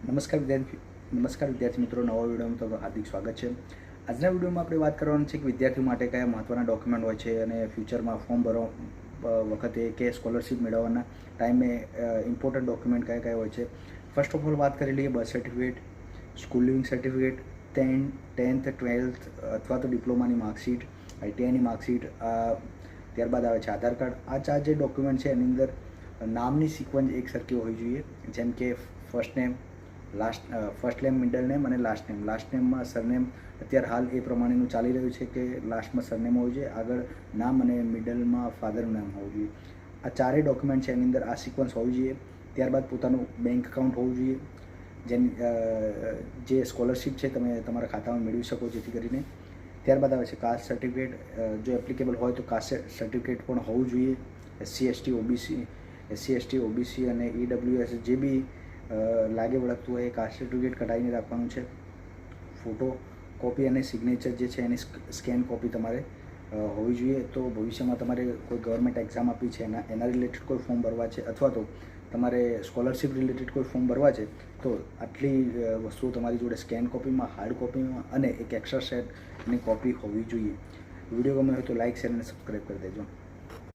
નમસ્કાર વિદ્યાર્થી મિત્રો, નવા વિડીયોમાં તમારું હાર્દિક સ્વાગત છે. આજના વિડીયોમાં આપણે વાત કરવાની છે કે વિદ્યાર્થીઓ માટે કયા મહત્ત્વના ડોક્યુમેન્ટ હોય છે અને ફ્યુચરમાં ફોર્મ ભરવા વખતે કે સ્કોલરશિપ મેળવવાના ટાઈમે ઇમ્પોર્ટન્ટ ડોક્યુમેન્ટ કયા કયા હોય છે. ફર્સ્ટ ઓફ ઓલ વાત કરી લઈએ birth certificate, school leaving certificate, 10th 12th અથવા તો ડિપ્લોમાની માર્કશીટ, ITIની માર્કશીટ, ત્યારબાદ આવે છે આધાર કાર્ડ. આ ચાર જે ડોક્યુમેન્ટ છે એની અંદર નામની સિક્વન્સ એક સરખી હોવી જોઈએ, જેમ કે ફર્સ્ટ નેમ, મિડલ નેમ અને લાસ્ટ નેમ. લાસ્ટ નેમમાં સરનેમ અત્યારે હાલ એ પ્રમાણેનું ચાલી રહ્યું છે કે લાસ્ટમાં સરનેમ હોવું જોઈએ, આગળ નામ અને મિડલમાં ફાધરનું નામ હોવું જોઈએ. આ ચારેય ડોક્યુમેન્ટ છે એની અંદર આ સિક્વન્સ હોવી જોઈએ. ત્યારબાદ પોતાનું બેંક એકાઉન્ટ હોવું જોઈએ, જે સ્કોલરશિપ છે તમે તમારા ખાતામાં મેળવી શકો જેથી કરીને. ત્યારબાદ આવે છે કાસ્ટ સર્ટિફિકેટ, જો એપ્લિકેબલ હોય તો કાસ્ટ સર્ટિફિકેટ પણ હોવું જોઈએ. SC ST OBC અને EWS જે બી લાગે વળગતું હોય એ કાસ્ટ સર્ટિફિકેટ કઢાવીને રાખવાનું છે. ફોટો કોપી અને સિગ્નેચર જે છે એની સ્કેન કોપી તમારે હોવી જોઈએ. તો ભવિષ્યમાં તમારે કોઈ ગવર્મેન્ટ એક્ઝામ આપી છે એના રિલેટેડ કોઈ ફોર્મ ભરવા છે અથવા તો તમારે સ્કોલરશિપ રિલેટેડ કોઈ ફોર્મ ભરવા છે તો આટલી વસ્તુઓ તમારી જોડે સ્કેન કોપીમાં, હાર્ડ કોપીમાં અને એક એક્સ્ટ્રા સેટની કોપી હોવી જોઈએ. વિડીયો ગમે હોય તો લાઇક, શેર અને સબસ્ક્રાઈબ કરી દેજો.